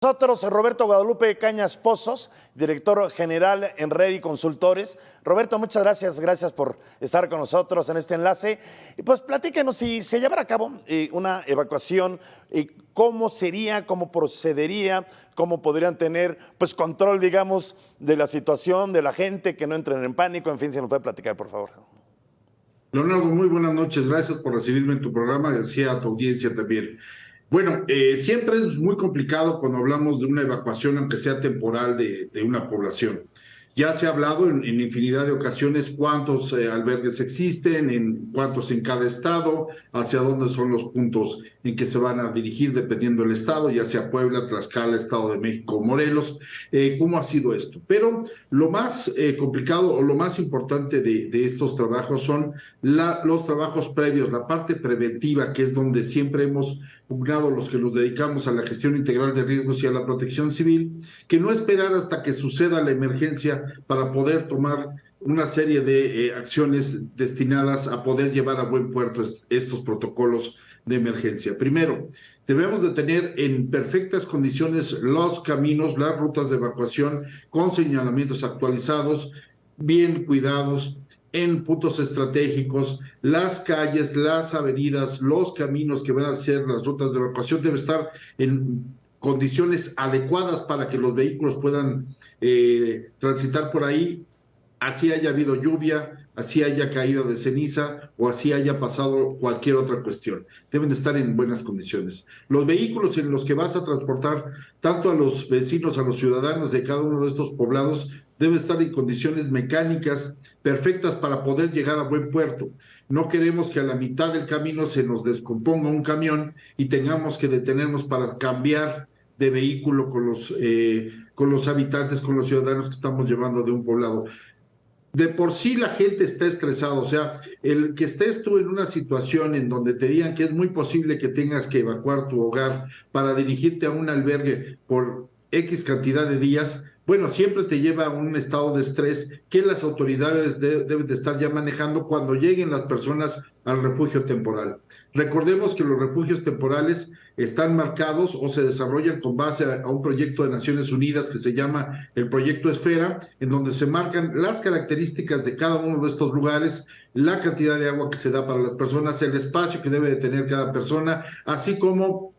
Nosotros, Roberto Guadalupe Cañas Pozos, director general en Ready Consultores. Roberto, muchas gracias, gracias por estar con nosotros en este enlace. Y pues platíquenos si se llevara a cabo una evacuación, cómo sería, cómo procedería, cómo podrían tener pues control, digamos, de la situación, de la gente, que no entren en pánico, en fin, si nos puede platicar, por favor. Leonardo, muy buenas noches. Gracias por recibirme en tu programa y así a tu audiencia también. Bueno, siempre es muy complicado cuando hablamos de una evacuación, aunque sea temporal, de una población. Ya se ha hablado en infinidad de ocasiones cuántos albergues existen, en cuántos en cada estado, hacia dónde son los puntos en que se van a dirigir dependiendo del estado, ya sea Puebla, Tlaxcala, Estado de México, Morelos. ¿Cómo ha sido esto? Pero lo más complicado o lo más importante de estos trabajos son los trabajos previos, la parte preventiva, que es donde siempre hemos pugnado los que nos dedicamos a la gestión integral de riesgos y a la protección civil, que no esperar hasta que suceda la emergencia para poder tomar una serie de acciones destinadas a poder llevar a buen puerto estos protocolos de emergencia. Primero, debemos de tener en perfectas condiciones los caminos, las rutas de evacuación con señalamientos actualizados, bien cuidados, en puntos estratégicos, las calles, las avenidas, los caminos que van a ser las rutas de evacuación deben estar en condiciones adecuadas para que los vehículos puedan transitar por ahí, así haya habido lluvia, así haya caído de ceniza o así haya pasado cualquier otra cuestión. Deben de estar en buenas condiciones. Los vehículos en los que vas a transportar tanto a los vecinos, a los ciudadanos de cada uno de estos poblados, deben estar en condiciones mecánicas perfectas para poder llegar a buen puerto. No queremos que a la mitad del camino se nos descomponga un camión y tengamos que detenernos para cambiar de vehículo con los habitantes, con los ciudadanos que estamos llevando de un poblado. De por sí la gente está estresada, o sea, el que estés tú en una situación en donde te digan que es muy posible que tengas que evacuar tu hogar para dirigirte a un albergue por X cantidad de días, bueno, siempre te lleva a un estado de estrés que las autoridades deben de estar ya manejando cuando lleguen las personas al refugio temporal. Recordemos que los refugios temporales están marcados o se desarrollan con base a un proyecto de Naciones Unidas que se llama el Proyecto Esfera, en donde se marcan las características de cada uno de estos lugares, la cantidad de agua que se da para las personas, el espacio que debe de tener cada persona, así como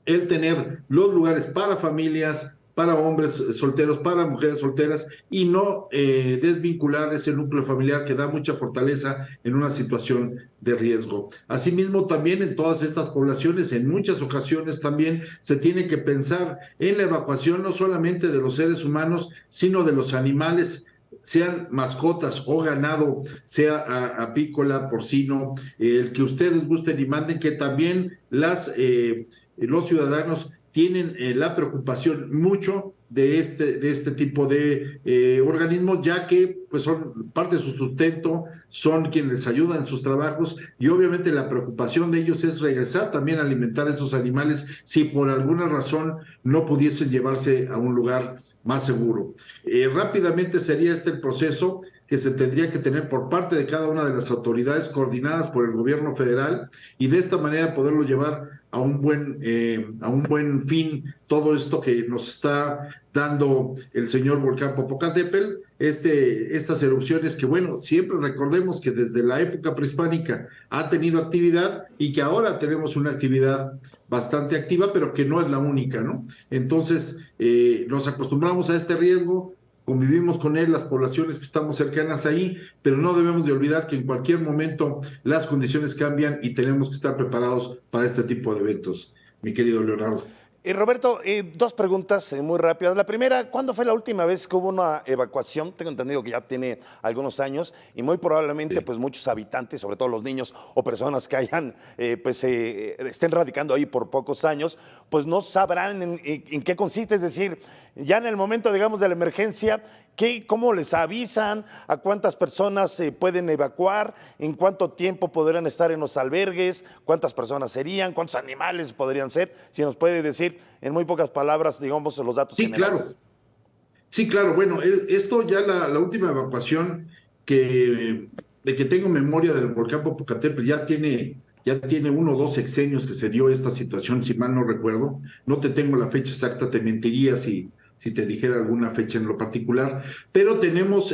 el tener los lugares para familias, para hombres solteros, para mujeres solteras y no desvincular ese núcleo familiar que da mucha fortaleza en una situación de riesgo. Asimismo, también en todas estas poblaciones, en muchas ocasiones también se tiene que pensar en la evacuación no solamente de los seres humanos, sino de los animales, sean mascotas o ganado, sea apícola, porcino, el que ustedes gusten y manden, que también los ciudadanos tienen la preocupación mucho de este tipo de organismos, ya que pues son parte de su sustento, son quienes les ayudan en sus trabajos y obviamente la preocupación de ellos es regresar también a alimentar a esos animales si por alguna razón no pudiesen llevarse a un lugar más seguro. Rápidamente sería este el proceso que se tendría que tener por parte de cada una de las autoridades coordinadas por el gobierno federal y de esta manera poderlo llevar a un buen fin todo esto que nos está dando el señor volcán Popocatépetl, estas erupciones que, bueno, siempre recordemos que desde la época prehispánica ha tenido actividad y que ahora tenemos una actividad bastante activa, pero que no es la única, ¿no? Entonces, nos acostumbramos a este riesgo, convivimos con él, las poblaciones que estamos cercanas ahí, pero no debemos de olvidar que en cualquier momento las condiciones cambian y tenemos que estar preparados para este tipo de eventos, mi querido Leonardo. Roberto, dos preguntas muy rápidas. La primera, ¿cuándo fue la última vez que hubo una evacuación? Tengo entendido que ya tiene algunos años y muy probablemente Sí. pues muchos habitantes, sobre todo los niños o personas que estén radicando ahí por pocos años, pues no sabrán en qué consiste. Es decir, ya en el momento, digamos, de la emergencia, ¿cómo les avisan? ¿A cuántas personas se pueden evacuar? ¿En cuánto tiempo podrán estar en los albergues? ¿Cuántas personas serían? ¿Cuántos animales podrían ser? Si nos puede decir en muy pocas palabras, digamos, los datos Sí, generales. claro. Sí, claro. Bueno, esto ya la última evacuación de que tengo memoria del volcán Popocatépetl ya tiene 1 o 2 sexenios que se dio esta situación, si mal no recuerdo. No te tengo la fecha exacta, te mentiría si te dijera alguna fecha en lo particular, pero tenemos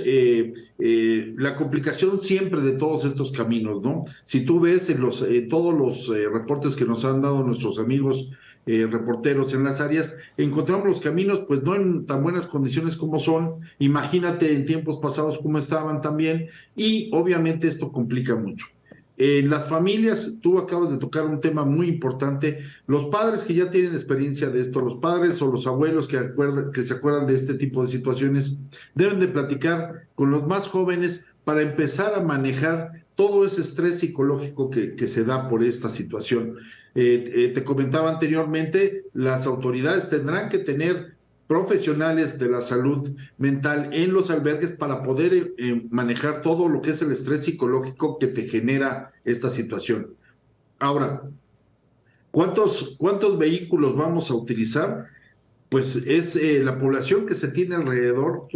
la complicación siempre de todos estos caminos, ¿no? Si tú ves en todos los reportes que nos han dado nuestros amigos reporteros en las áreas, encontramos los caminos pues no en tan buenas condiciones como son, imagínate en tiempos pasados cómo estaban también, y obviamente esto complica mucho. En las familias, tú acabas de tocar un tema muy importante, los padres que ya tienen experiencia de esto, los padres o los abuelos que se acuerdan de este tipo de situaciones, deben de platicar con los más jóvenes para empezar a manejar todo ese estrés psicológico que se da por esta situación. Te comentaba anteriormente, las autoridades tendrán que tener profesionales de la salud mental en los albergues para poder manejar todo lo que es el estrés psicológico que te genera esta situación. Ahora, ¿cuántos vehículos vamos a utilizar? Pues es la población que se tiene alrededor.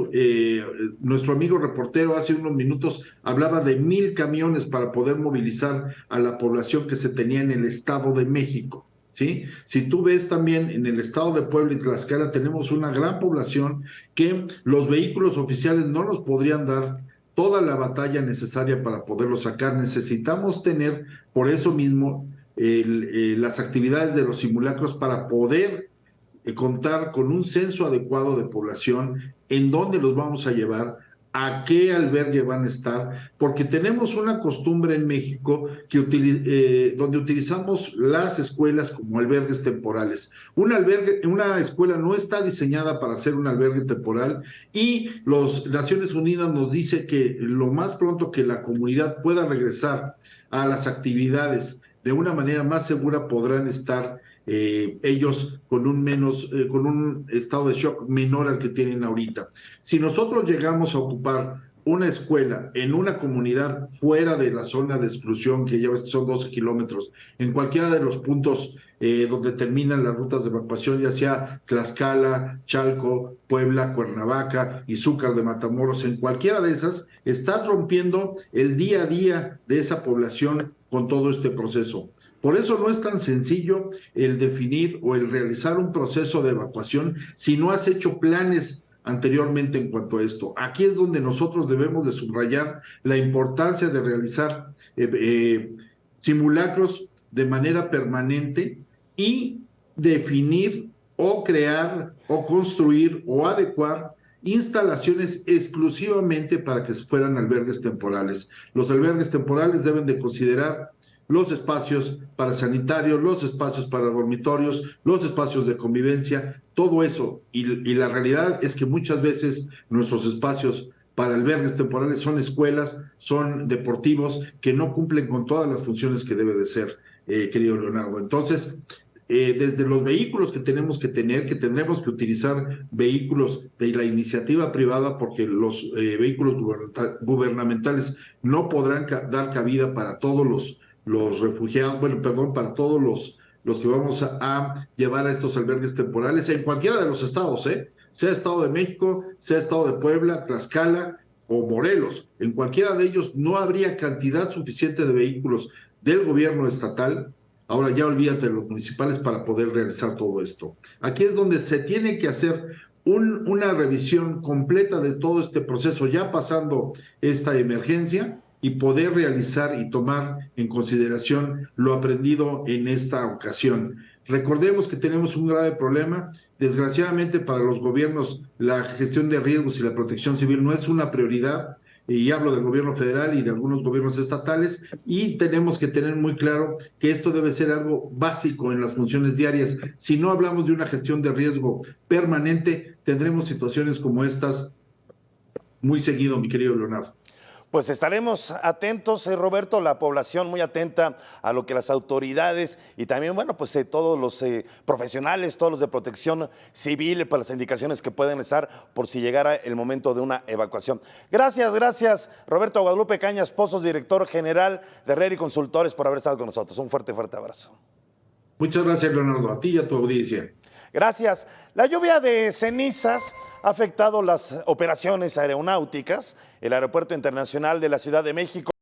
Nuestro amigo reportero hace unos minutos hablaba de 1,000 camiones para poder movilizar a la población que se tenía en el Estado de México, ¿sí? Si tú ves también en el Estado de Puebla y Tlaxcala tenemos una gran población que los vehículos oficiales no nos podrían dar toda la batalla necesaria para poderlo sacar. Necesitamos tener, por eso mismo, las actividades de los simulacros para poder contar con un censo adecuado de población, en dónde los vamos a llevar, a qué albergue van a estar, porque tenemos una costumbre en México donde utilizamos las escuelas como albergues temporales. Una escuela no está diseñada para ser un albergue temporal, y Naciones Unidas nos dice que lo más pronto que la comunidad pueda regresar a las actividades de una manera más segura podrán estar ellos con un estado de shock menor al que tienen ahorita. Si nosotros llegamos a ocupar una escuela en una comunidad fuera de la zona de exclusión, que ya ves que son 12 kilómetros, en cualquiera de los puntos donde terminan las rutas de evacuación, ya sea Tlaxcala, Chalco, Puebla, Cuernavaca, Izúcar de Matamoros, en cualquiera de esas, estás rompiendo el día a día de esa población con todo este proceso. Por eso no es tan sencillo el definir o el realizar un proceso de evacuación si no has hecho planes anteriormente en cuanto a esto. Aquí es donde nosotros debemos de subrayar la importancia de realizar simulacros de manera permanente y definir o crear o construir o adecuar instalaciones exclusivamente para que fueran albergues temporales. Los albergues temporales deben de considerar los espacios para sanitarios, los espacios para dormitorios, los espacios de convivencia, todo eso. Y la realidad es que muchas veces nuestros espacios para albergues temporales son escuelas, son deportivos que no cumplen con todas las funciones que debe de ser, querido Leonardo. Entonces, desde los vehículos que tenemos que tener, que tendremos que utilizar vehículos de la iniciativa privada, porque los vehículos gubernamentales no podrán dar cabida para todos los refugiados, bueno, perdón, para todos los que vamos a llevar a estos albergues temporales en cualquiera de los estados, sea Estado de México, sea Estado de Puebla, Tlaxcala o Morelos. En cualquiera de ellos no habría cantidad suficiente de vehículos del gobierno estatal. Ahora ya olvídate de los municipales para poder realizar todo esto. Aquí es donde se tiene que hacer una revisión completa de todo este proceso, ya pasando esta emergencia, y poder realizar y tomar en consideración lo aprendido en esta ocasión. Recordemos que tenemos un grave problema. Desgraciadamente para los gobiernos la gestión de riesgos y la protección civil no es una prioridad, y hablo del gobierno federal y de algunos gobiernos estatales, y tenemos que tener muy claro que esto debe ser algo básico en las funciones diarias. Si no hablamos de una gestión de riesgo permanente, tendremos situaciones como estas muy seguido, mi querido Leonardo. Pues estaremos atentos, Roberto, la población muy atenta a lo que las autoridades y también, bueno, pues todos los profesionales, todos los de protección civil, para las indicaciones que pueden estar por si llegara el momento de una evacuación. Gracias, Roberto Guadalupe Cañas Pozos, director general de RERI Consultores, por haber estado con nosotros. Un fuerte abrazo. Muchas gracias, Leonardo, a ti y a tu audiencia. Gracias. La lluvia de cenizas ha afectado las operaciones aeronáuticas. El Aeropuerto Internacional de la Ciudad de México